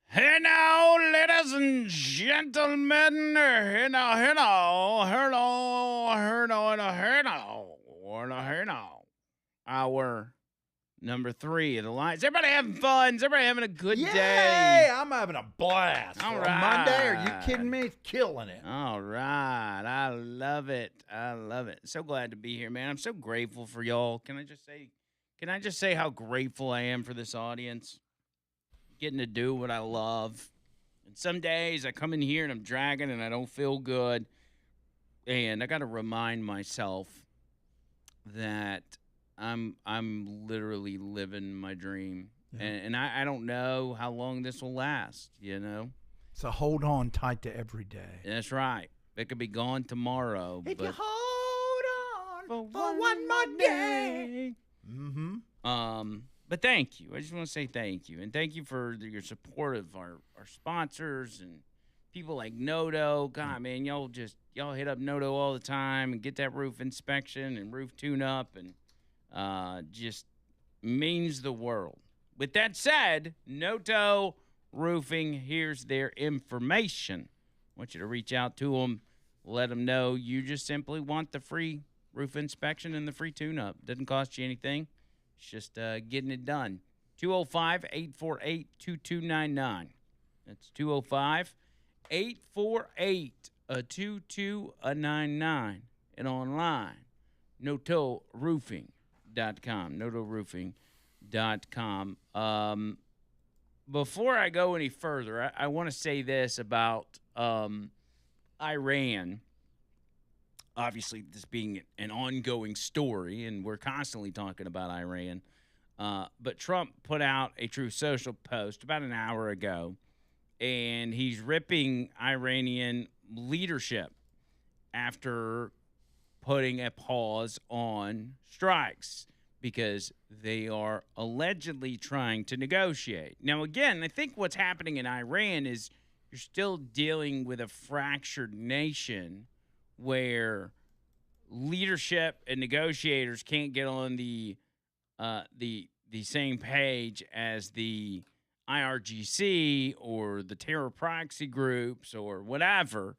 Hello, ladies and gentlemen. Hello. Our number 3 of the line. Is everybody having fun? Is everybody having a good day? Yay! I'm having a blast. All For a Monday, are you right. kidding me? Killing it. All right. I love it. So glad to be here, man. I'm so grateful for y'all. Can I just say how grateful I am for this audience? Getting to do what I love. And some days I come in here and I'm dragging and I don't feel good. And I got to remind myself that I'm literally living my dream. Yeah. And I don't know how long this will last, you know? So hold on tight to every day. That's right. It could be gone tomorrow. If you but hold on for one more day. Mm-hmm. But thank you. I just want to say thank you. And thank you for your support of our sponsors and people like Noto. God, man, y'all hit up Noto all the time and get that roof inspection and roof tune-up and just means the world. With that said, Noto Roofing, here's their information. I want you to reach out to them, let them know you just simply want the free roof inspection and the free tune-up. Doesn't cost you anything. It's just getting it done. 205-848-2299. That's 205-848-2299. And online, notoroofing.com. notoroofing.com. Before I go any further, I want to say this about Iran. Obviously, this being an ongoing story, and we're constantly talking about Iran. But Trump put out a Truth Social post about an hour ago, and he's ripping Iranian leadership after putting a pause on strikes because they are allegedly trying to negotiate. Now, again, I think what's happening in Iran is you're still dealing with a fractured nation where leadership and negotiators can't get on the same page as the IRGC or the terror proxy groups or whatever,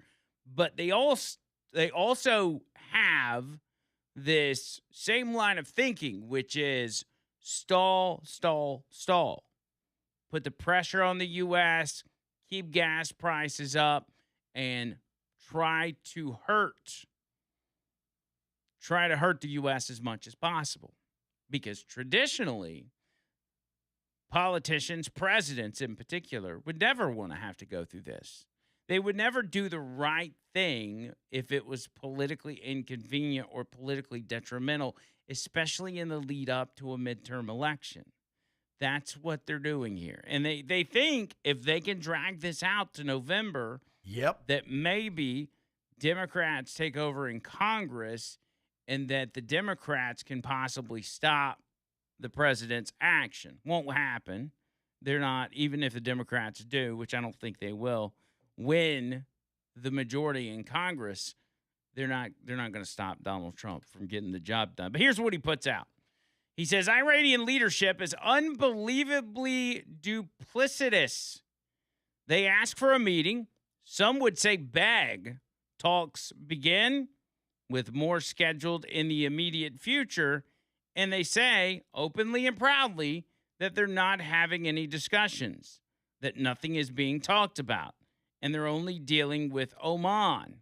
but they also have this same line of thinking, which is stall. Put the pressure on the U.S., keep gas prices up, and try to hurt the U.S. as much as possible. Because traditionally, politicians, presidents in particular, would never want to have to go through this. They would never do the right thing if it was politically inconvenient or politically detrimental, especially in the lead up to a midterm election. That's what they're doing here. And they think if they can drag this out to November, that maybe Democrats take over in Congress and that the Democrats can possibly stop the president's action. Won't happen. They're not, even if the Democrats do, which I don't think they will, win the majority in Congress, they're not going to stop Donald Trump from getting the job done. But here's what he puts out. He says, Iranian leadership is unbelievably duplicitous. They ask for a meeting. Some would say beg. Talks begin with more scheduled in the immediate future. And they say openly and proudly that they're not having any discussions, that nothing is being talked about, and they're only dealing with Oman.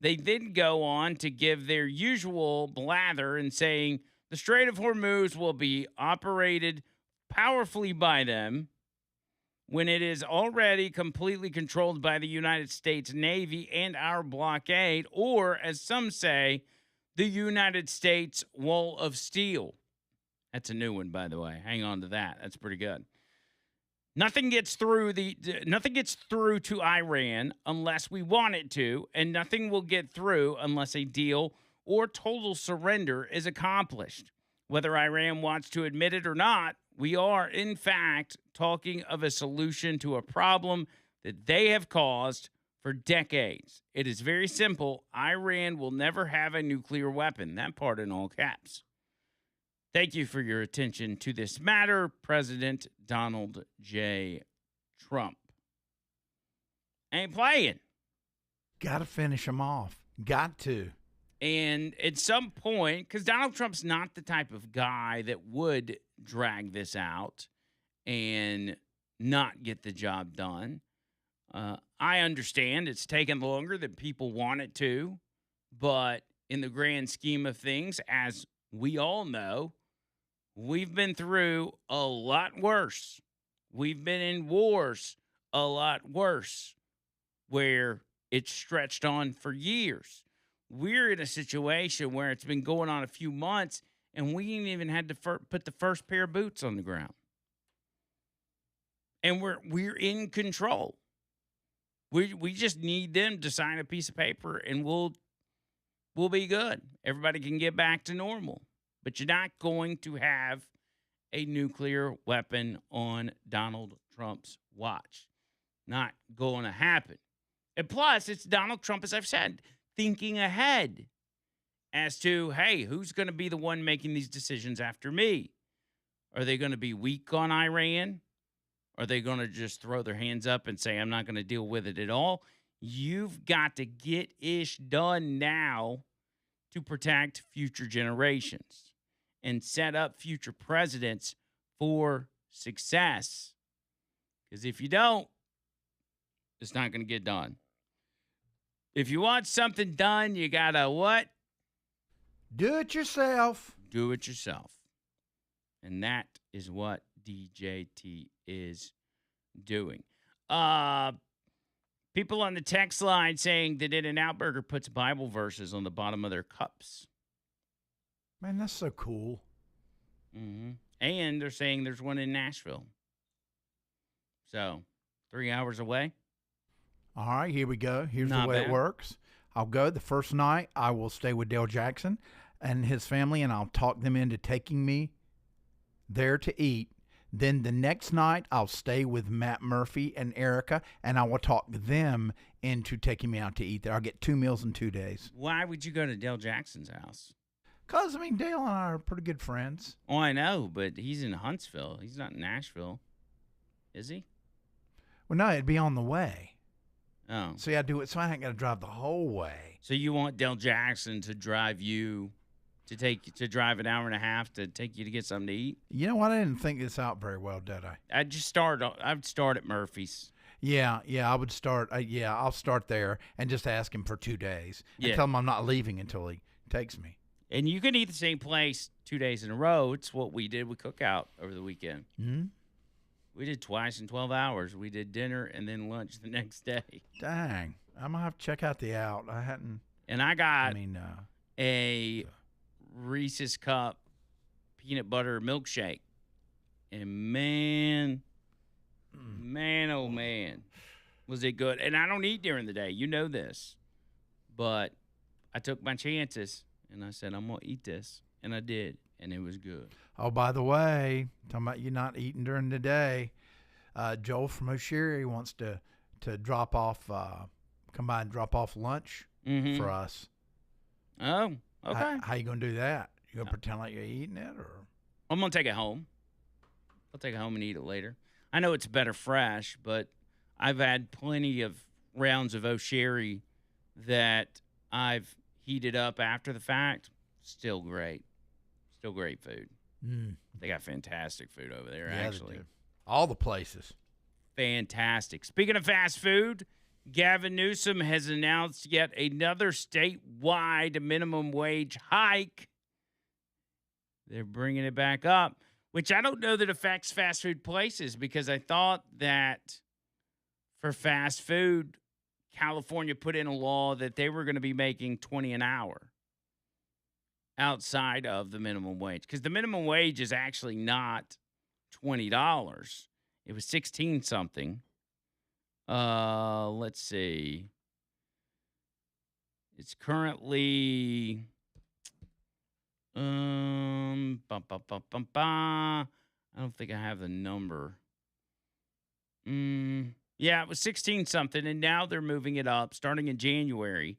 They then go on to give their usual blather and saying the Strait of Hormuz will be operated powerfully by them when it is already completely controlled by the United States Navy and our blockade, or, as some say, the United States Wall of Steel. That's a new one, by the way. Hang on to that. That's pretty good. Nothing gets through to Iran unless we want it to, and nothing will get through unless a deal or total surrender is accomplished. Whether Iran wants to admit it or not, we are, in fact, talking of a solution to a problem that they have caused for decades. It is very simple. Iran will never have a nuclear weapon. That part in all caps. Thank you for your attention to this matter, President Donald J. Trump. Ain't playing. Got to finish him off. Got to. And at some point, because Donald Trump's not the type of guy that would drag this out and not get the job done. I understand it's taken longer than people want it to, but in the grand scheme of things, as we all know, we've been through a lot worse. We've been in wars a lot worse where it's stretched on for years. We're in a situation where it's been going on a few months, and we ain't even had to put the first pair of boots on the ground. And we're in control. We just need them to sign a piece of paper, and we'll be good. Everybody can get back to normal. But you're not going to have a nuclear weapon on Donald Trump's watch. Not going to happen. And plus, it's Donald Trump, as I've said, thinking ahead as to, hey, who's going to be the one making these decisions after me? Are they going to be weak on Iran? Are they going to just throw their hands up and say, I'm not going to deal with it at all? You've got to get ish done now to protect future generations and set up future presidents for success. Because if you don't, it's not going to get done. If you want something done, you got to what? Do it yourself. Do it yourself. And that is what DJT is doing. People on the text line saying that In-N-Out Burger puts Bible verses on the bottom of their cups. Man, that's so cool. Mm-hmm. And they're saying there's one in Nashville. So, 3 hours away. All right, here we go. Here's Not the way bad. it works. I'll go. The first night, I will stay with Dale Jackson and his family, and I'll talk them into taking me there to eat. Then the next night, I'll stay with Matt Murphy and Erica, and I will talk them into taking me out to eat there. I'll get 2 meals in 2 days. Why would you go to Dale Jackson's house? Because, Dale and I are pretty good friends. Oh, I know, but he's in Huntsville. He's not in Nashville. Is he? Well, no, it'd be on the way. Oh. See, I do it, so I ain't got to drive the whole way. So you want Dale Jackson to drive you, to drive an hour and a half to take you to get something to eat? You know what? I didn't think this out very well, did I? I'd start at Murphy's. Yeah, I would start. I'll start there and just ask him for 2 days and Yeah. tell him I'm not leaving until he takes me. And you can eat the same place 2 days in a row. It's what we did with Cookout over the weekend. Hmm? We did twice in 12 hours. We did dinner and then lunch the next day. Dang, I'm gonna have to check out the out. I hadn't. And I got I mean, a Reese's Cup peanut butter milkshake. And man, oh man, was it good. And I don't eat during the day. You know this. But I took my chances, and I said, I'm going to eat this. And I did, and it was good. oh, by the way, talking about you not eating during the day, Joel from O'Sherry wants to drop off, come by and drop off lunch for us. Oh, okay. How you gonna do that? You gonna pretend like you're eating it, or? I'm going to take it home. I'll take it home and eat it later. I know it's better fresh, but I've had plenty of rounds of O'Sherry that I've heated up after the fact. Still great. Still great food. They got fantastic food over there, Yeah, actually. they do. All the places. Fantastic. Speaking of fast food, Gavin Newsom has announced yet another statewide minimum wage hike. They're bringing it back up, which I don't know that affects fast food places, because I thought that for fast food, California put in a law that they were going to be making $20 an hour outside of the minimum wage, because the minimum wage is actually not $20. It was 16 something. Let's see. It's currently I don't think I have the number. Yeah, it was 16 something, and now they're moving it up starting in January,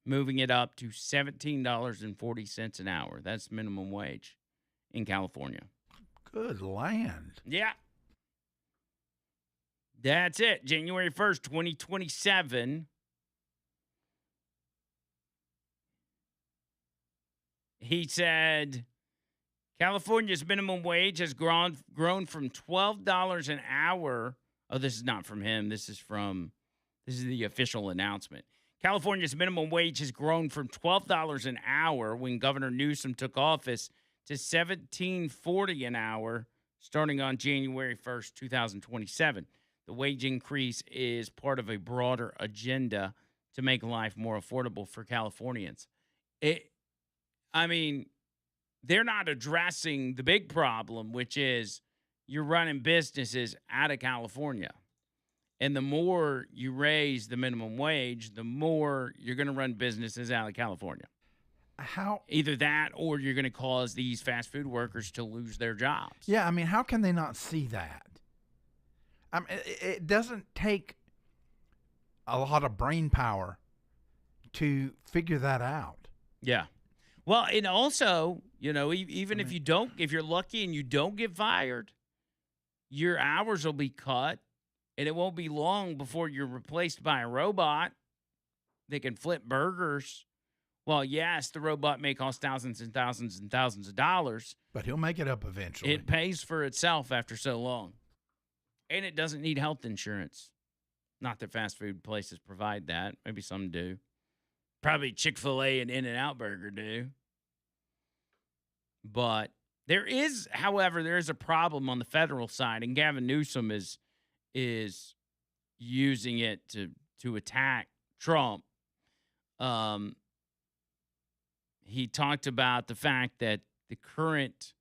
moving it up to $17.40 an hour. That's minimum wage in California. Good land. Yeah. That's it. January 1st, 2027. He said California's minimum wage has grown from $12 an hour. Oh, this is not from him. This is the official announcement. California's minimum wage has grown from $12 an hour when Governor Newsom took office to $17.40 an hour starting on January 1st, 2027. The wage increase is part of a broader agenda to make life more affordable for Californians. It, I mean, they're not addressing the big problem, which is you're running businesses out of California. And the more you raise the minimum wage, the more you're going to run businesses out of California. How? Either that or you're going to cause these fast food workers to lose their jobs. Yeah, I mean, how can they not see that? I mean, it doesn't take a lot of brain power to figure that out. Yeah. Well, and also, even if you don't, if you're lucky and you don't get fired, your hours will be cut, and it won't be long before you're replaced by a robot that can flip burgers. Well, yes, the robot may cost thousands and thousands and thousands of dollars, but he'll make it up eventually. It pays for itself after so long, and it doesn't need health insurance. Not that fast food places provide that. Maybe some do. Probably Chick-fil-A and In-N-Out Burger do. But there is a problem on the federal side, and Gavin Newsom is using it to attack Trump. He talked about the fact that the current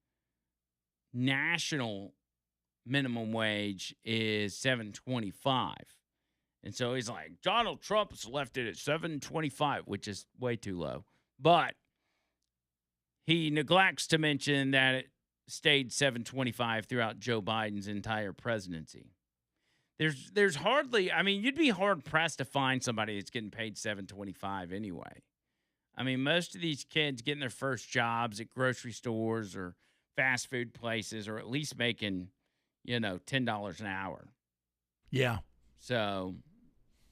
national minimum wage is $7.25. And so he's like, Donald Trump has left it at $7.25, which is way too low. But he neglects to mention that it stayed $7.25 throughout Joe Biden's entire presidency. There's hardly, I mean, you'd be hard pressed to find somebody that's getting paid $7.25 anyway. I mean, most of these kids getting their first jobs at grocery stores or fast food places are at least making, $10 an hour. Yeah. So,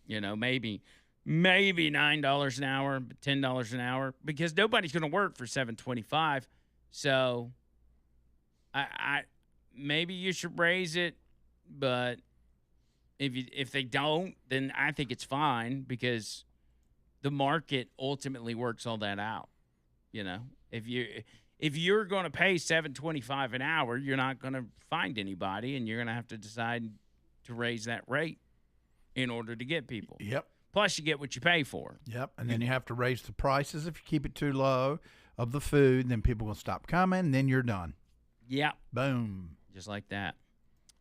maybe $9 an hour, but $10 an hour, because nobody's going to work for $7.25. So, I maybe you should raise it, but if they don't, then I think it's fine because the market ultimately works all that out. If you're going to pay $7.25 an hour, you're not going to find anybody, and you're going to have to decide to raise that rate in order to get people. Yep. Plus, you get what you pay for. Yep. And then you have to raise the prices if you keep it too low of the food. Then people will stop coming. And then you're done. Yep. Boom. Just like that.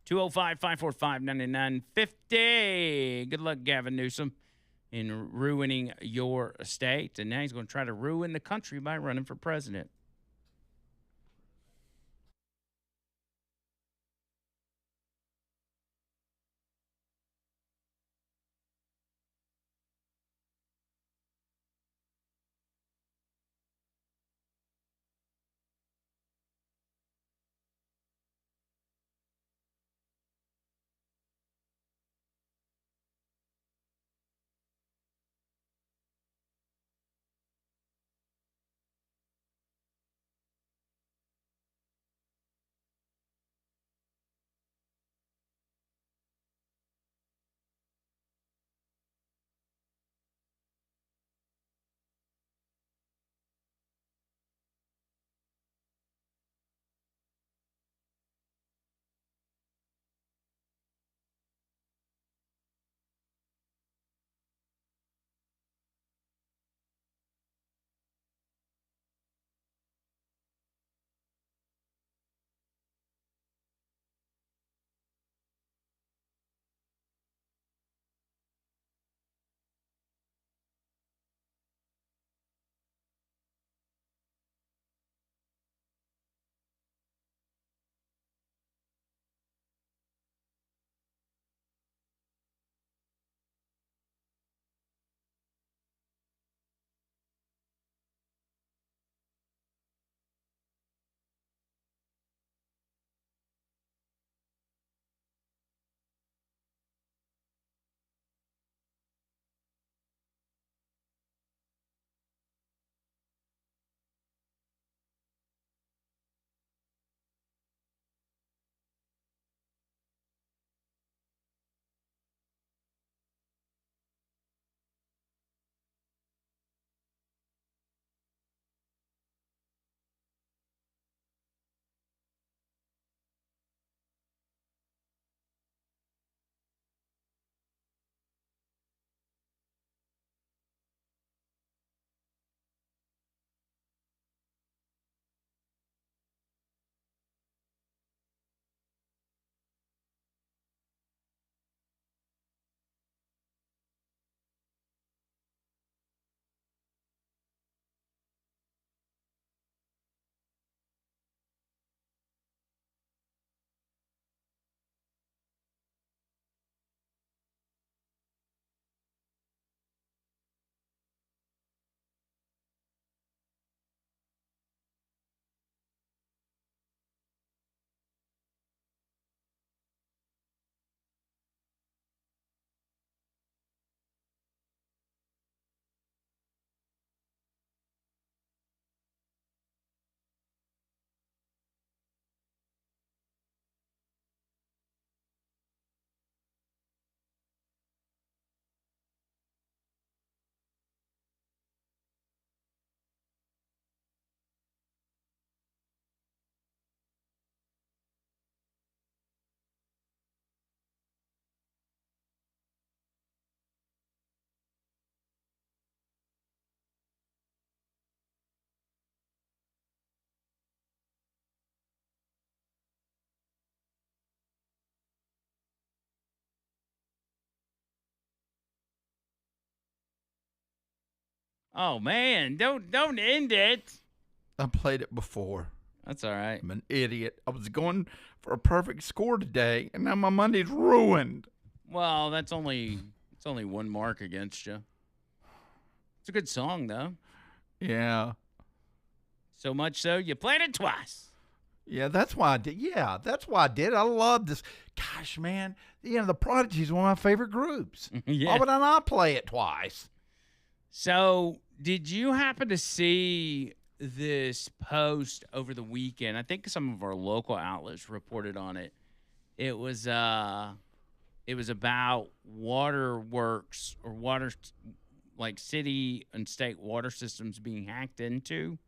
205-545-9950. Good luck, Gavin Newsom, in ruining your state. And now he's going to try to ruin the country by running for president. Oh man, don't end it. I played it before. That's all right. I'm an idiot. I was going for a perfect score today, and now my Monday's ruined. Well, it's only one mark against you. It's a good song though. Yeah. So much so you played it twice. Yeah, that's why I did. Yeah, that's why I did. I love this. Gosh, man, the Prodigy is one of my favorite groups. Yeah. Why would I not play it twice? So, did you happen to see this post over the weekend? I think some of our local outlets reported on it. It was about water works or like city and state water systems being hacked into.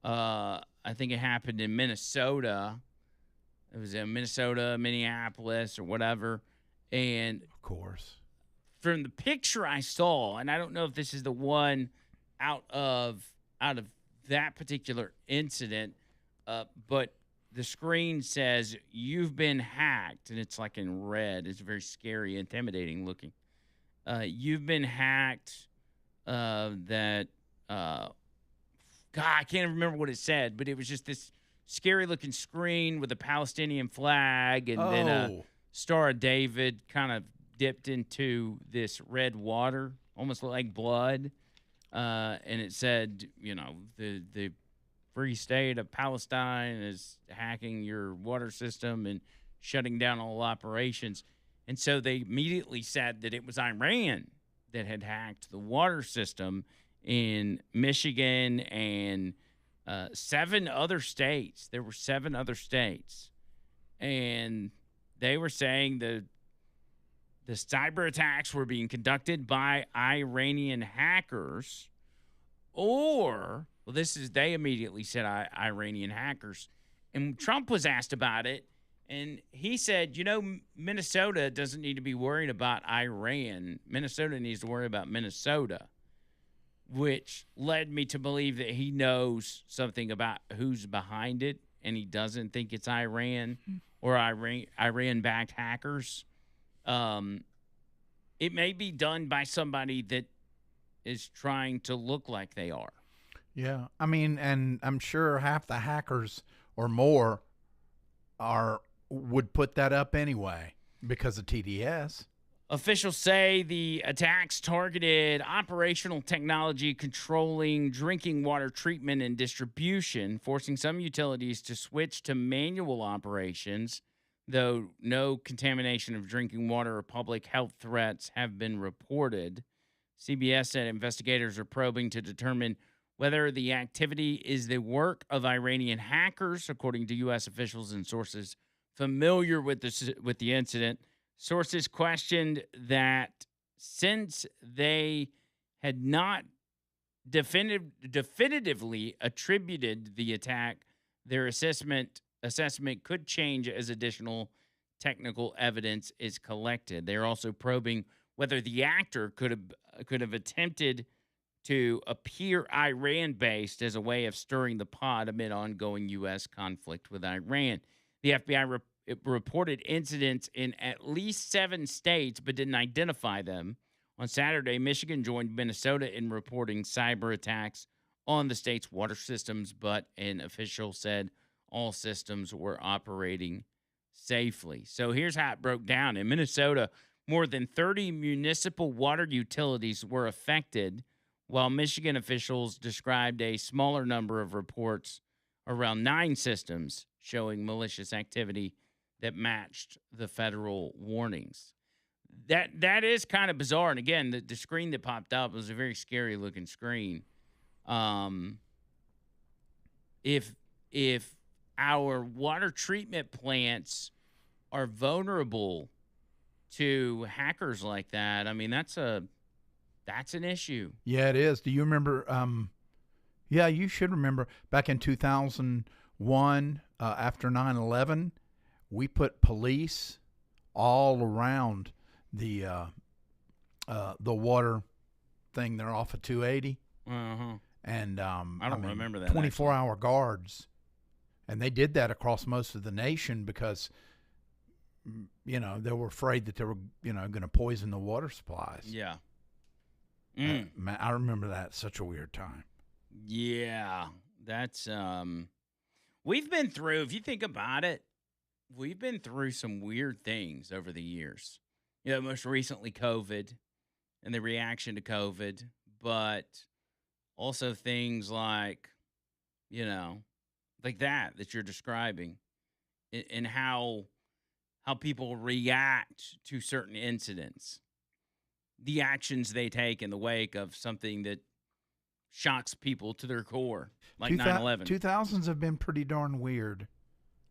I think it happened in Minnesota. It was in Minnesota, Minneapolis, or whatever. And Of course. from the picture I saw, and I don't know if this is the one out of that particular incident, but the screen says you've been hacked, and it's like in red. It's very scary, intimidating looking. You've been hacked. God, I can't remember what it said, but it was just this scary looking screen with a Palestinian flag and then a Star of David kind of dipped into this red water, almost like blood. And it said, the Free State of Palestine is hacking your water system and shutting down all operations. And so they immediately said that it was Iran that had hacked the water system in Michigan and 7 other states. There were 7 other states. And they were saying the cyber attacks were being conducted by Iranian hackers, they immediately said Iranian hackers. And Trump was asked about it, and he said, Minnesota doesn't need to be worried about Iran. Minnesota needs to worry about Minnesota, which led me to believe that he knows something about who's behind it, and he doesn't think it's Iran or Iran-backed hackers. It may be done by somebody that is trying to look like they are. Yeah, I mean, and I'm sure half the hackers or more would put that up anyway because of TDS. Officials say the attacks targeted operational technology controlling drinking water treatment and distribution, forcing some utilities to switch to manual operations, though no contamination of drinking water or public health threats have been reported. CBS said investigators are probing to determine whether the activity is the work of Iranian hackers, according to U.S. officials and sources familiar with the incident. Sources questioned that since they had not definitively attributed the attack, their assessment could change as additional technical evidence is collected. They're also probing whether the actor could have attempted to appear Iran-based as a way of stirring the pot amid ongoing U.S. conflict with Iran. The FBI reported incidents in at least 7 states, but didn't identify them. On Saturday, Michigan joined Minnesota in reporting cyber attacks on the state's water systems, but an official said all systems were operating safely. So here's how it broke down. In Minnesota, more than 30 municipal water utilities were affected, while Michigan officials described a smaller number of reports, around 9 systems, showing malicious activity that matched the federal warnings. That is kind of bizarre. And again, the screen that popped up was a very scary looking screen. If our water treatment plants are vulnerable to hackers like that, I mean that's an issue. Yeah, it is. Do you remember? Yeah, you should remember back in 2001, after 9/11. We put police all around the water thing there off of 280. Uh-huh. And I don't remember that. 24-hour guards. And they did that across most of the nation because, they were afraid that they were, going to poison the water supplies. Yeah. Mm. Man, I remember that. Such a weird time. Yeah, that's we've been through, if you think about it, we've been through some weird things over the years. Most recently COVID and the reaction to COVID, but also things like, you know, like that you're describing, and how people react to certain incidents, the actions they take in the wake of something that shocks people to their core, like 9/11. 2000s have been pretty darn weird.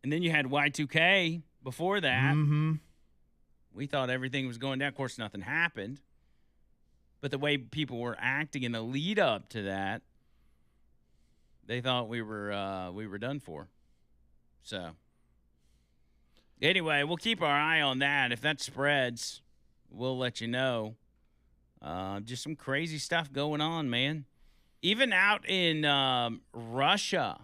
And then you had Y2K before that. Mm-hmm. We thought everything was going down. Of course, nothing happened. But the way people were acting in the lead up to that, they thought we were done for. So anyway, we'll keep our eye on that. If that spreads, we'll let you know. Just some crazy stuff going on, man. Even out in Russia,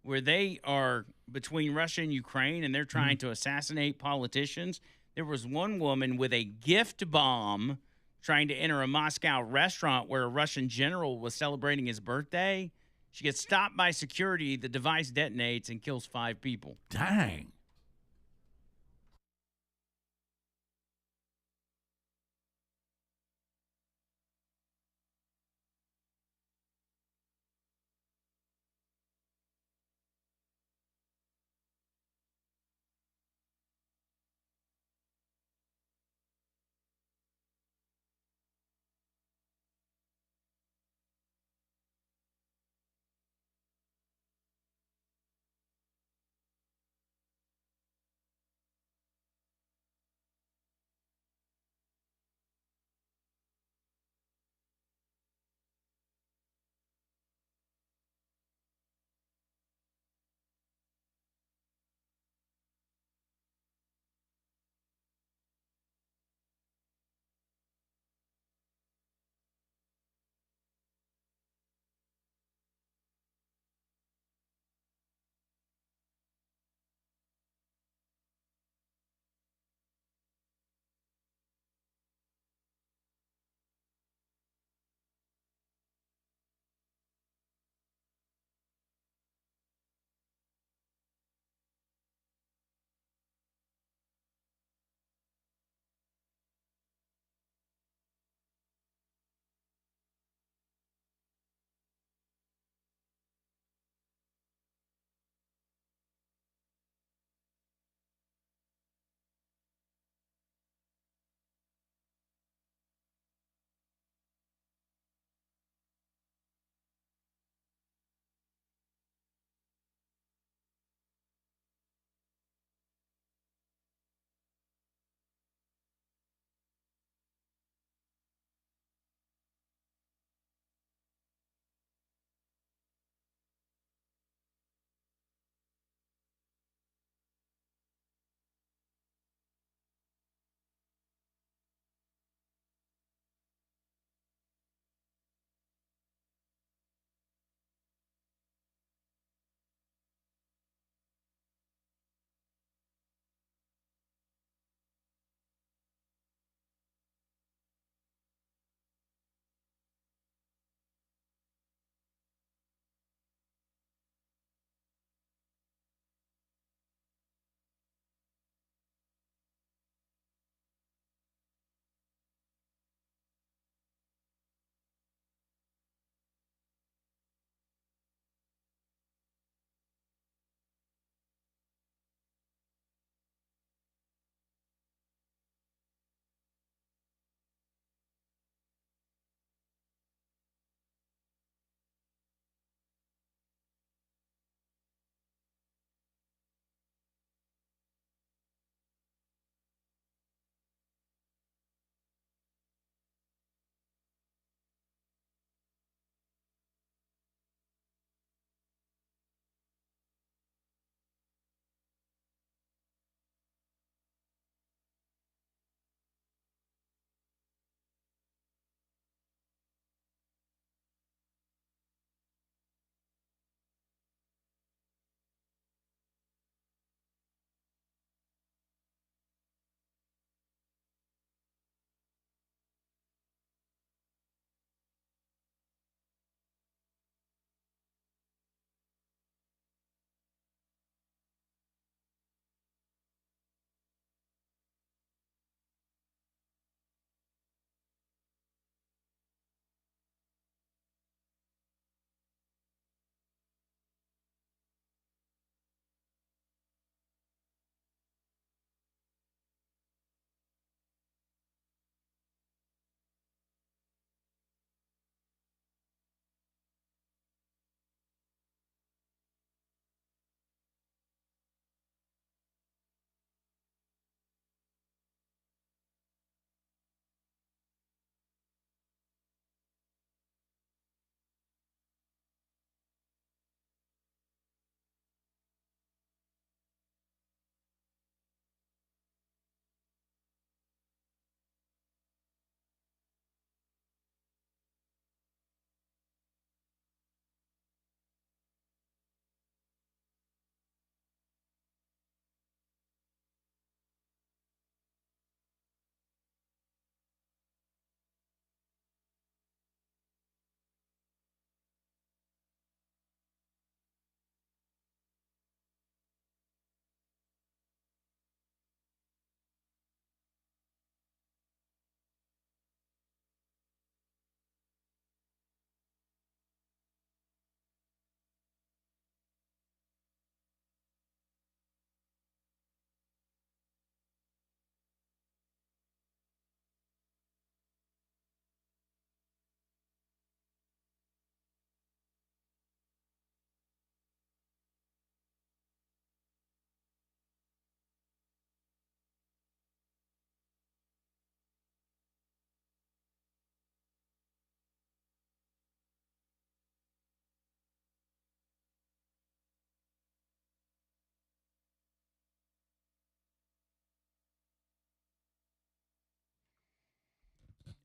where they are between Russia and Ukraine, and they're trying to assassinate politicians. There was one woman with a gift bomb trying to enter a Moscow restaurant where a Russian general was celebrating his birthday. She gets stopped by security. The device detonates and kills 5 people. Dang.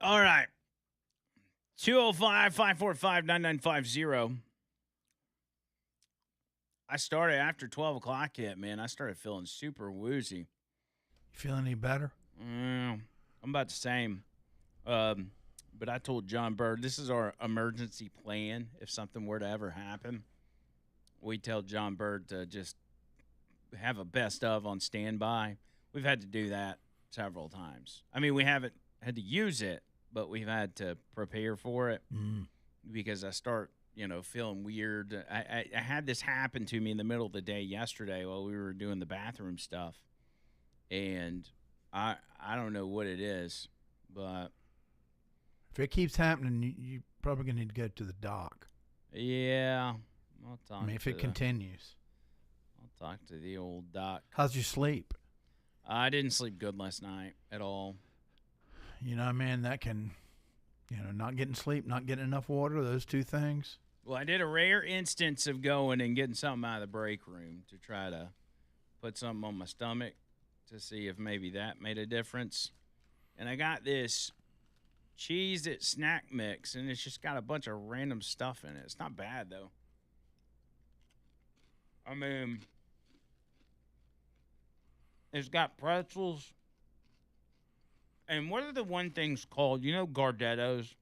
All right. 205-545-9950. I started after 12 o'clock hit, man. I started feeling super woozy. You feel any better? I'm about the same. But I told John Bird, this is our emergency plan. If something were to ever happen, we tell John Bird to just have a best of on standby. We've had to do that several times. I mean, we haven't had to use it, but we've had to prepare for it because I start, feeling weird. I had this happen to me in the middle of the day yesterday while we were doing the bathroom stuff, and I don't know what it is, but if it keeps happening, you probably gonna need to go to the doc. Yeah, I'll talk. I mean, if it continues, I'll talk to the old doc. How's your sleep? I didn't sleep good last night at all. Man, that can, not getting sleep, not getting enough water, those two things. Well, I did a rare instance of going and getting something out of the break room to try to put something on my stomach to see if maybe that made a difference. And I got this Cheez-It snack mix, and it's just got a bunch of random stuff in it. It's not bad, though. I mean, it's got pretzels. And what are the one things called? Gardetto's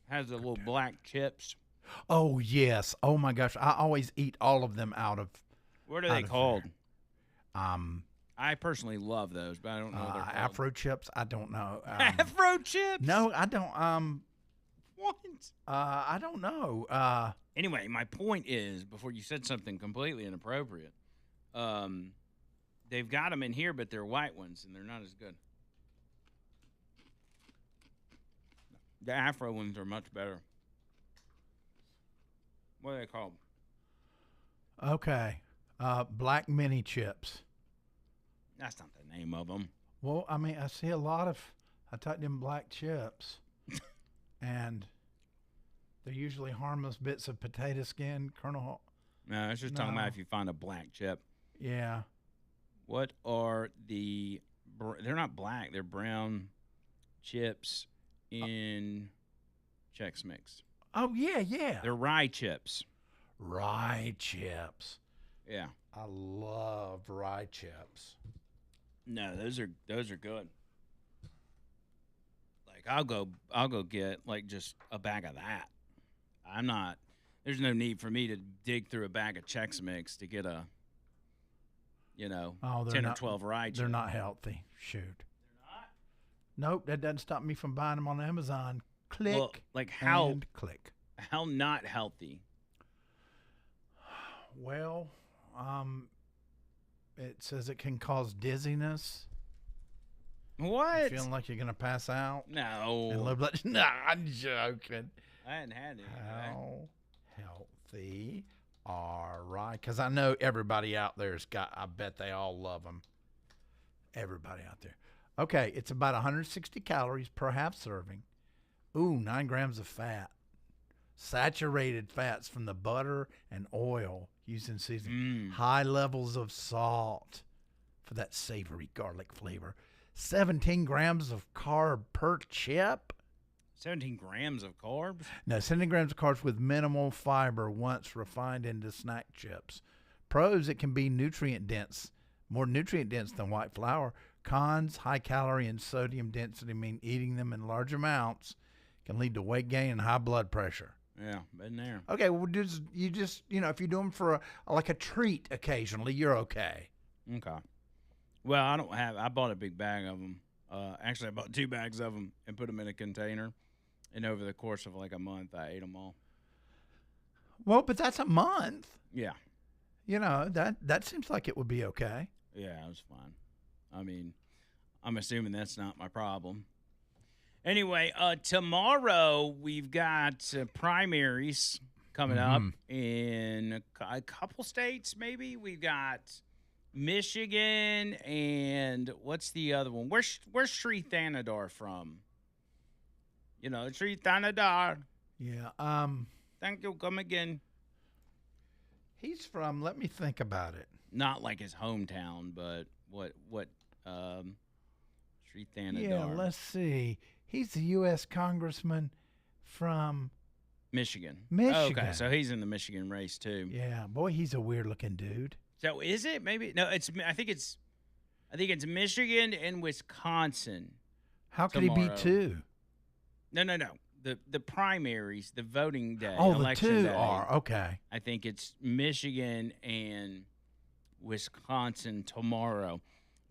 has the little black chips. Oh, yes. Oh, my gosh. I always eat all of them out of. What are they called? There. I personally love those, but I don't know what they're called. Afro chips? I don't know. Afro chips? No, I don't. What? I don't know. Anyway, my point is, before you said something completely inappropriate, they've got them in here, but they're white ones, and they're not as good. The Afro ones are much better. What are they called? Okay. Black mini chips. That's not the name of them. Well, I mean, I see a lot of, I typed in black chips, and they're usually harmless bits of potato skin, kernel. No, it's just talking about if you find a black chip. Yeah. What are they're not black, they're brown chips in Chex Mix. Oh, yeah. They're rye chips. Rye chips. Yeah. I love rye chips. No, those are good. Like I'll go get like just a bag of that. There's no need for me to dig through a bag of Chex Mix to get a 10 or 12 rye chips. They're not healthy. Shoot. They're not? Nope, that doesn't stop me from buying them on Amazon. Click. Well, like how click. How not healthy? Well, it says it can cause dizziness. What? Feeling like you're gonna pass out? No. And low blood. Nah, I'm joking. I hadn't had it. How healthy are rye? Because I know everybody out there's got. I bet they all love them. Everybody out there. Okay, it's about 160 calories per half serving. Ooh, 9 grams of fat. Saturated fats from the butter and oil used in seasoning. High levels of salt for that savory garlic flavor. 17 grams of carb per chip. 17 grams of carbs? No, 17 grams of carbs with minimal fiber once refined into snack chips. Pros, it can be nutrient dense, more nutrient dense than white flour. Cons, high calorie and sodium density mean eating them in large amounts can lead to weight gain and high blood pressure. Yeah, been there. Okay, well, you just if you do them for a treat occasionally, you're okay. Okay. Well, I bought a big bag of them. Actually, I bought 2 bags of them and put them in a container. And over the course of like a month, I ate them all. Well, but that's a month. Yeah. That seems like it would be okay. Yeah, it was fine. I mean, I'm assuming that's not my problem. Anyway, tomorrow we've got primaries coming up in a couple states, maybe. We've got Michigan and what's the other one? Where's Sri Thanadar from? Sri Thanadar. Yeah. Thank you. Come again. He's from. Let me think about it. Not like his hometown, but what? Sri Thanadar. Yeah. Let's see. He's the U.S. congressman from Michigan. Oh, okay, Michigan. so he's in the Michigan race too. Yeah, boy, he's a weird looking dude. So is it maybe? No, it's. I think it's Michigan and Wisconsin How could he be tomorrow. two? No. The primaries, the voting day, Oh, the election two day. are okay. I think it's Michigan and Wisconsin tomorrow.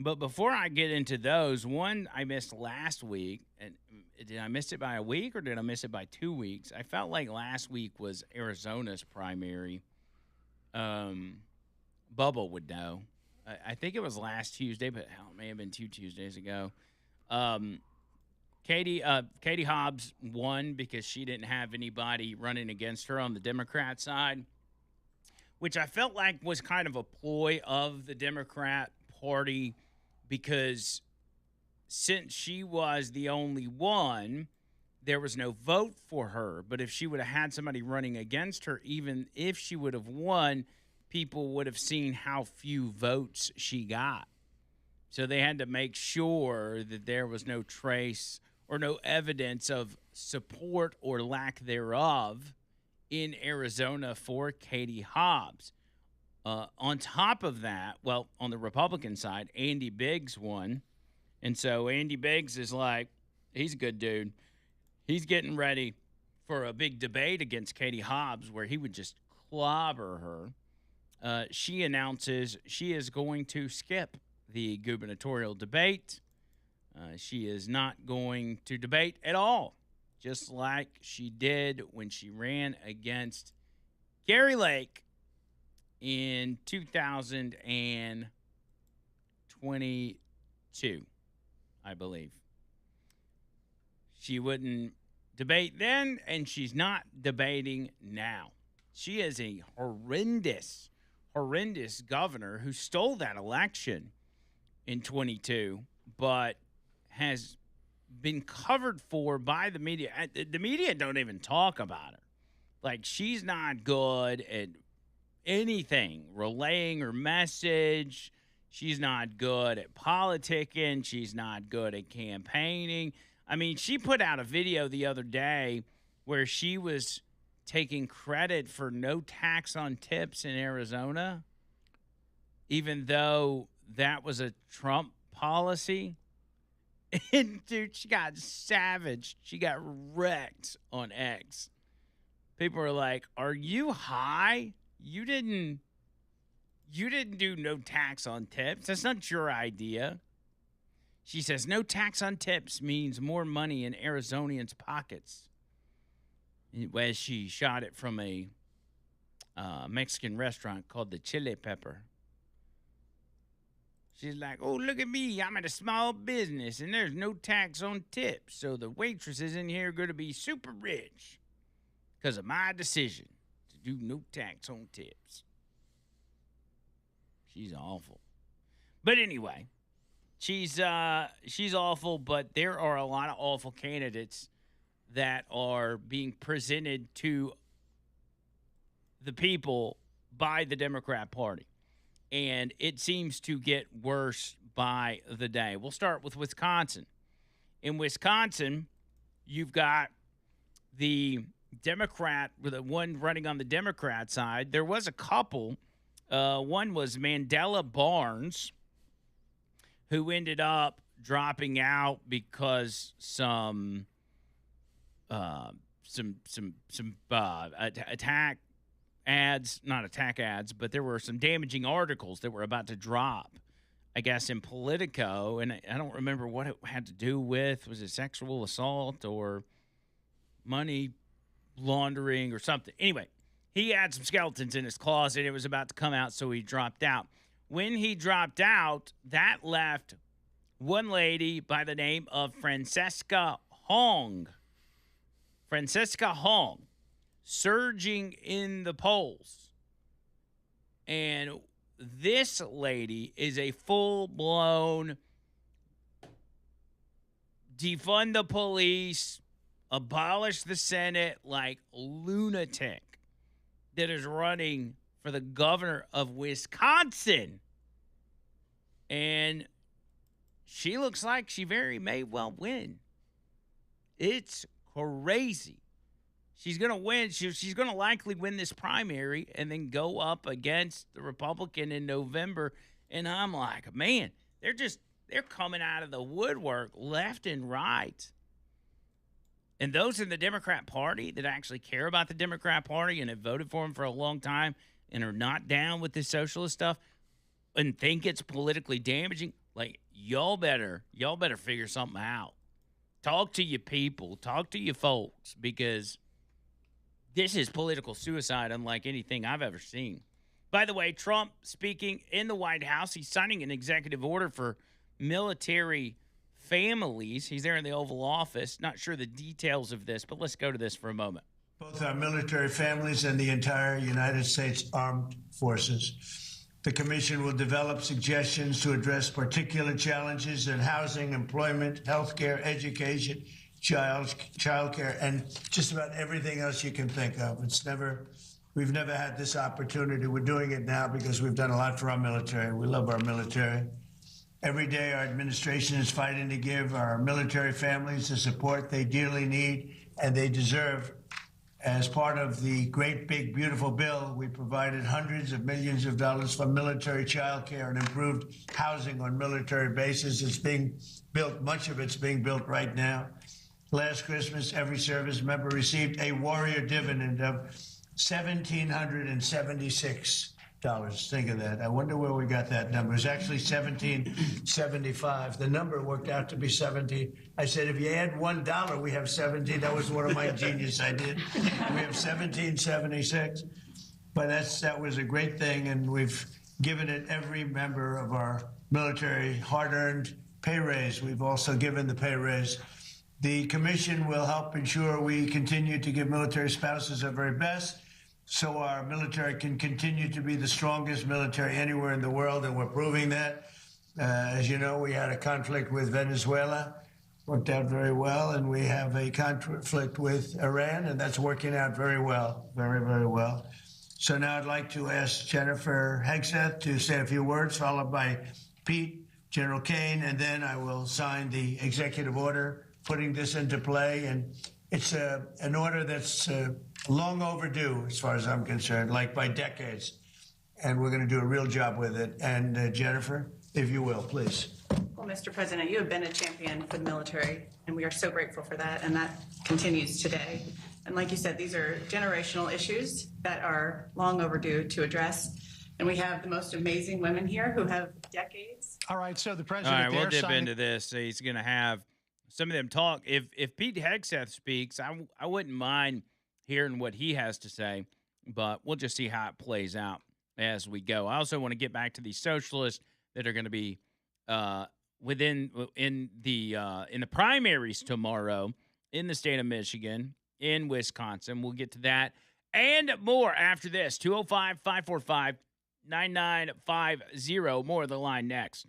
But before I get into those, one I missed last week, and did I miss it by a week or did I miss it by 2 weeks? I felt like last week was Arizona's primary. Bubba would know. I think it was last Tuesday, but hell, it may have been 2 Tuesdays ago. Katie Hobbs won because she didn't have anybody running against her on the Democrat side, which I felt like was kind of a ploy of the Democrat Party because since she was the only one, there was no vote for her. But if she would have had somebody running against her, even if she would have won, people would have seen how few votes she got. So they had to make sure that there was no trace or no evidence of support or lack thereof in Arizona for Katie Hobbs. On top of that, well, on the Republican side, Andy Biggs won. And so Andy Biggs is like, he's a good dude. He's getting ready for a big debate against Katie Hobbs where he would just clobber her. She announces she is going to skip the gubernatorial debate. She is not going to debate at all, just like she did when she ran against Gary Lake in 2022, I believe. She wouldn't debate then, and she's not debating now. She is a horrendous governor who stole that election in 22, but has been covered for by the media. The media don't even talk about her. Like, she's not good at anything, relaying her message. She's not good at politicking. She's not good at campaigning. I mean, she put out a video the other day where she was taking credit for no tax on tips in Arizona, even though that was a Trump policy. And, dude, she got savaged. She got wrecked on X. People are like, are you high? You didn't do no tax on tips. That's not your idea. She says no tax on tips means more money in Arizonians' pockets. As she shot it from a Mexican restaurant called the Chili Pepper. She's like, oh, look at me. I'm at a small business, and there's no tax on tips. So the waitresses in here are going to be super rich because of my decision to do no tax on tips. She's awful. But anyway, she's awful, but there are a lot of awful candidates that are being presented to the people by the Democrat Party. And it seems to get worse by the day. We'll start with Wisconsin. In Wisconsin, you've got the Democrat, the one running on the Democrat side. There was a couple. One was Mandela Barnes, who ended up dropping out because some attack ads, not attack ads, but there were some damaging articles that were about to drop, I guess, in Politico. And I don't remember what it had to do with. Was it sexual assault or money laundering or something? Anyway, he had some skeletons in his closet. It was about to come out, so he dropped out. When he dropped out, that left one lady by the name of Francesca Hong. Francesca Hong surging in the polls. And this lady is a full-blown defund the police, abolish the Senate like lunatic that is running for the governor of Wisconsin. And she looks like she very may well win. It's crazy. She's going to win. She's going to likely win this primary and then go up against the Republican in November. And I'm like, man, they're coming out of the woodwork left and right. And those in the Democrat Party that actually care about the Democrat Party and have voted for them for a long time and are not down with this socialist stuff and think it's politically damaging, like y'all better figure something out. Talk to your people, talk to your folks, because this is political suicide unlike anything I've ever seen. By the way, Trump speaking in the White House, he's signing an executive order for military families. He's there in the Oval Office. Not sure the details of this, but let's go to this for a moment. Both our military families and the entire United States Armed Forces. The Commission will develop suggestions to address particular challenges in housing, employment, healthcare, education, childcare, and just about everything else you can think of. We've never had this opportunity. We're doing it now because we've done a lot for our military. We love our military. Every day, our administration is fighting to give our military families the support they dearly need and they deserve. As part of the great, big, beautiful bill, we provided hundreds of millions of dollars for military child care and improved housing on military bases. It's being built, much of it's being built right now. Last Christmas, every service member received a warrior dividend of $1,776. Think of that. I wonder where we got that number. It's actually 1775. The number worked out to be 17. I said, if you add $1, we have 17. That was one of my genius ideas. We have 1776. But that was a great thing, and we've given it every member of our military hard-earned pay raise. We've also given the pay raise. The commission will help ensure we continue to give military spouses our very best, so our military can continue to be the strongest military anywhere in the world, and we're proving that. As you know, we had a conflict with Venezuela, worked out very well, and we have a conflict with Iran, and that's working out very well, very, very well. So now I'd like to ask Jennifer Hegseth to say a few words, followed by Pete, General Kane, and then I will sign the executive order putting this into play. And it's an order that's long overdue, as far as I'm concerned, like by decades. And we're going to do a real job with it. And Jennifer, if you will, please. Well, Mr. President, you have been a champion for the military, and we are so grateful for that, and that continues today. And like you said, these are generational issues that are long overdue to address. And we have the most amazing women here who have decades. All right, so the All president right, we'll there dip signed into this. He's going to have some of them talk. If Pete Hegseth speaks, I wouldn't mind hearing what he has to say, but we'll just see how it plays out as we go. I also want to get back to these socialists that are going to be in the primaries tomorrow in the state of Michigan, in Wisconsin. We'll get to that and more after this. 205-545-9950. More of the line next.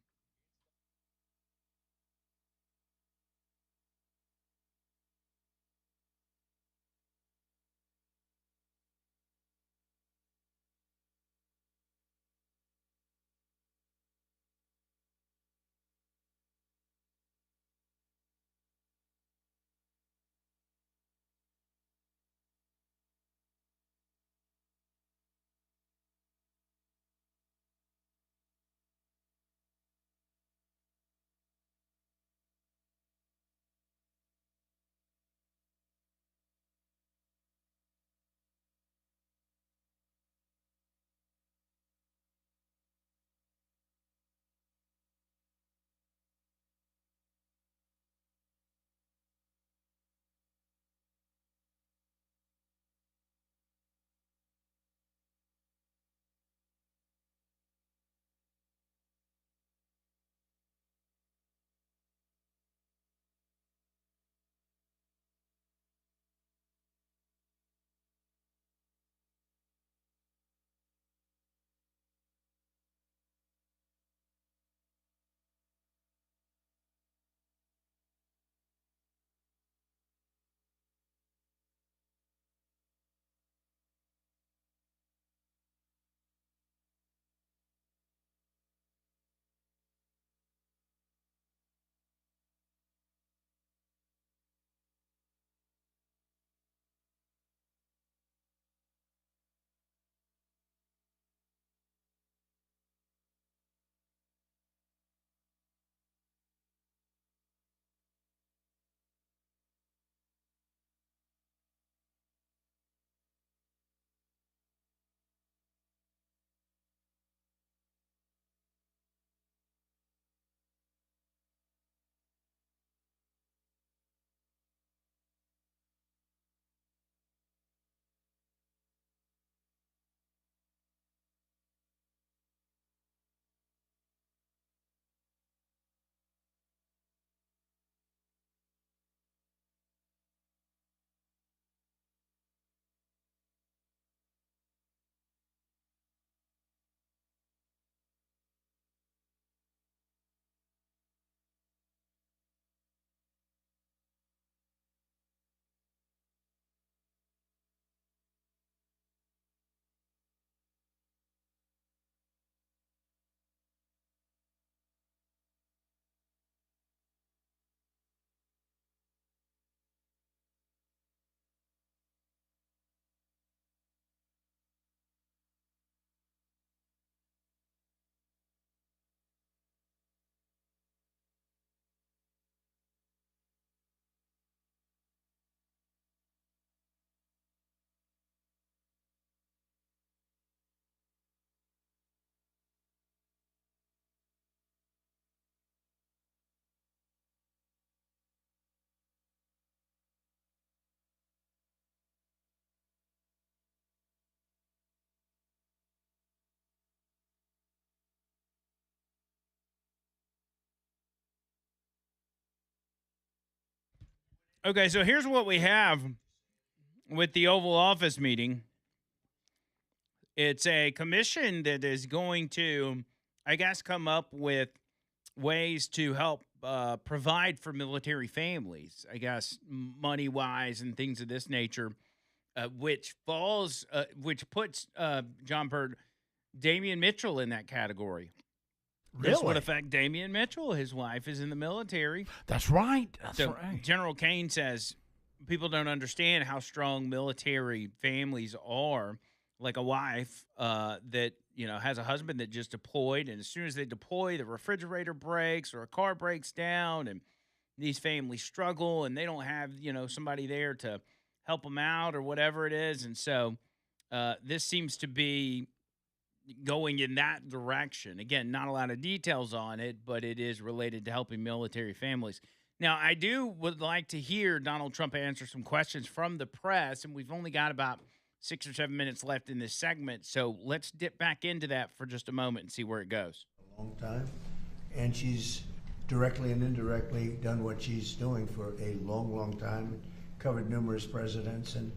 Okay, so here's what we have with the Oval Office meeting. It's a commission that is going to, I guess, come up with ways to help provide for military families, I guess, money-wise and things of this nature, which puts John Bird, Damian Mitchell in that category. This would Really? affect Damian Mitchell. His wife is in the military. That's right. That's So right. General Kane says people don't understand how strong military families are. Like a wife that has a husband that just deployed, and as soon as they deploy, the refrigerator breaks or a car breaks down, and these families struggle, and they don't have somebody there to help them out or whatever it is, and so this seems to be going in that direction. Again, not a lot of details on it, but it is related to helping military families. Now, I would like to hear Donald Trump answer some questions from the press, and we've only got about 6 or 7 minutes left in this segment, so let's dip back into that for just a moment and see where it goes. A long time, and she's directly and indirectly done what she's doing for a long, long time, covered numerous presidents, and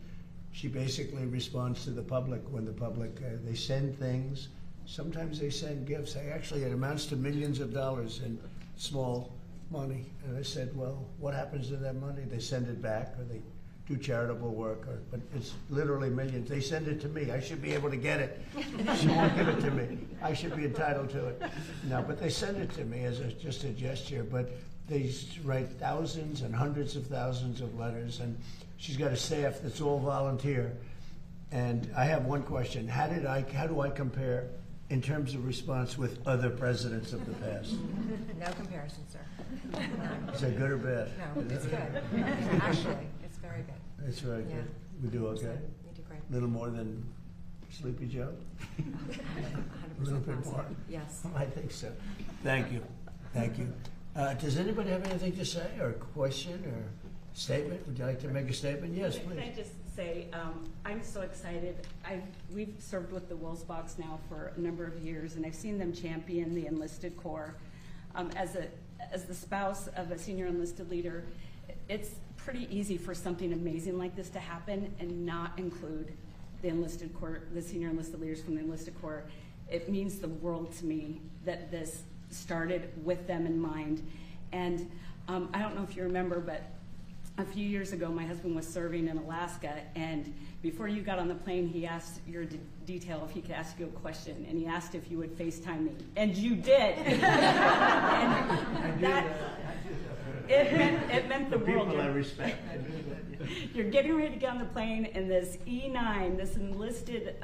she basically responds to the public when the public, they send things. Sometimes they send gifts. Actually, it amounts to millions of dollars in small money. And I said, well, what happens to that money? They send it back, or they do charitable work, but it's literally millions. They send it to me. I should be able to get it. She won't give it to me. I should be entitled to it. No, but they send it to me as just a gesture. But they write thousands and hundreds of thousands of letters, and she's got a staff that's all volunteer. And I have one question: how do I compare in terms of response with other presidents of the past? No comparison, sir. Is that good or bad? No, it's good. Actually, it's very good. It's very good. We do okay. You do great. A little more than Sleepy Joe? 100% A little bit positive. more? Yes. I think so. Thank you. Thank you. Does anybody have anything to say, or a question, or statement? Would you like to make a statement? Yes, Can I please. just say, I'm so excited. We've served with the Wills Box now for a number of years, and I've seen them champion the enlisted corps. As the spouse of a senior enlisted leader, it's pretty easy for something amazing like this to happen and not include the enlisted corps, the senior enlisted leaders from the enlisted corps. It means the world to me that this started with them in mind. And I don't know if you remember, but a few years ago, my husband was serving in Alaska, and before you got on the plane, he asked your detail if he could ask you a question, and he asked if you would FaceTime me, and you did. It meant the world. People I respect. You're getting ready to get on the plane, and this E9, this enlisted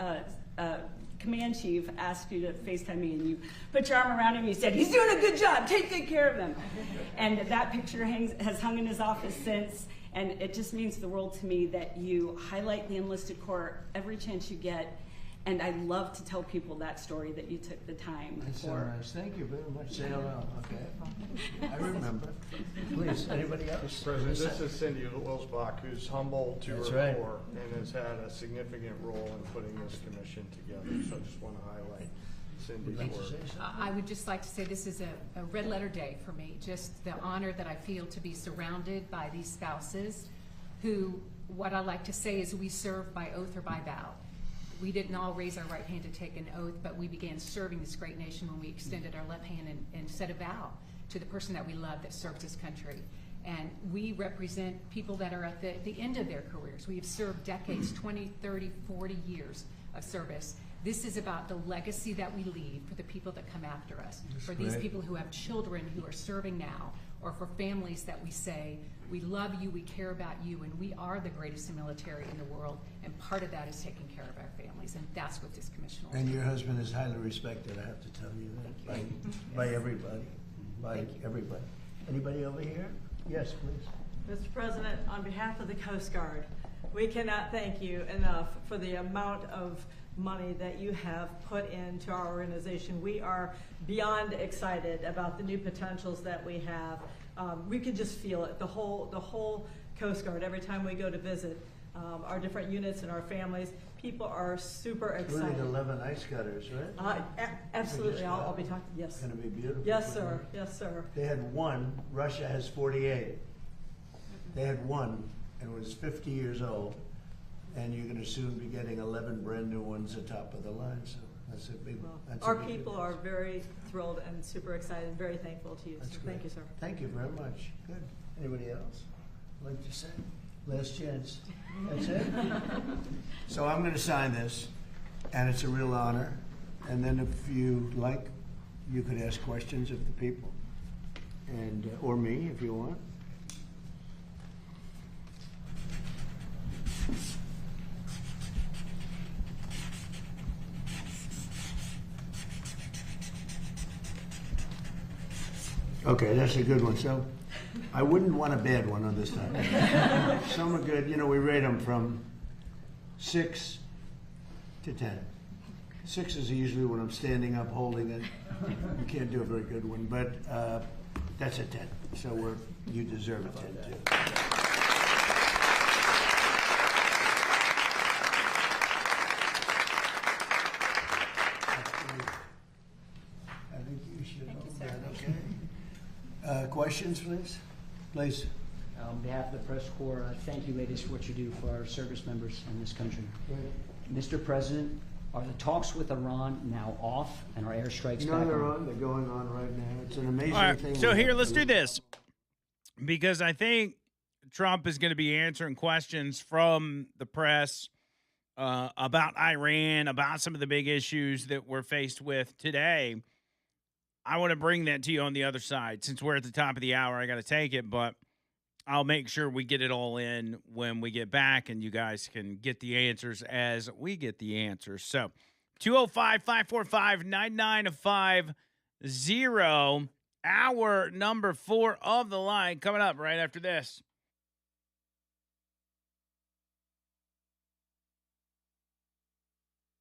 command chief, asked you to FaceTime me, and you put your arm around him. You said, "He's doing a good job. Take good care of him." And that picture has hung in his office since. And it just means the world to me that you highlight the enlisted corps every chance you get. And I love to tell people that story, that you took the time That's so for. nice. Thank you very much. Say hello. Okay. I remember. Please, anybody else? President, this is Cindy Wilsbach, who's humble to That's her right. core and has had a significant role in putting this commission together. So I just want to highlight Cindy's Would you like to work. say something? I would just like to say this is a red letter day for me. Just the honor that I feel to be surrounded by these spouses who, what I like to say is, we serve by oath or by vow. We didn't all raise our right hand to take an oath, but we began serving this great nation when we extended our left hand and said a vow to the person that we love that serves this country. And we represent people that are at the end of their careers. We have served decades, 20, 30, 40 years of service. This is about the legacy that we leave for the people that come after us, for these great. people who have children who are serving now, or for families that we say, we love you, we care about you, and we are the greatest military in the world, and part of that is taking care of our families, and that's what this commission will do. And your husband is highly respected, I have to tell you that, by everybody, by everybody. Anybody over here? Yes, please. Mr. President, on behalf of the Coast Guard, we cannot thank you enough for the amount of money that you have put into our organization. We are beyond excited about the new potentials that we have. We could just feel it, the whole Coast Guard. Every time we go to visit our different units and our families, people are super excited. Including 11 ice cutters, right? Absolutely, I'll be talking, yes. It's gonna be beautiful. Yes, sir, yes, sir. They had one, Russia has 48. They had one, and was 50 years old, and you're going to soon be getting 11 brand new ones atop of the line. So that's a big. Well, That's our a big people advance. are very thrilled and super excited, very thankful to you. That's So great. thank you, sir. Thank you very much. Good. Anybody else like to say? Last chance. That's it. So I'm going to sign this, and it's a real honor. And then if you like, you could ask questions of the people, and or me if you want. Okay, that's a good one. So I wouldn't want a bad one on this time. Some are good. You know, we rate them from 6 to 10. 6 is usually when I'm standing up holding it. You can't do a very good one, but that's a 10. So you deserve a 10 too. I think you should hold that, okay? Questions, please? Please. On behalf of the press corps, thank you, ladies, for what you do for our service members in this country. Mr. President, are the talks with Iran now off and our airstrikes No, back they're on? on. They're going on right now. It's an amazing All right, thing. so we here, have let's to do look- this, because I think Trump is going to be answering questions from the press about Iran, about some of the big issues that we're faced with today. I want to bring that to you on the other side. Since we're at the top of the hour, I got to take it, but I'll make sure we get it all in when we get back, and you guys can get the answers as we get the answers. So 205-545-9950, hour number 4 of the line, coming up right after this.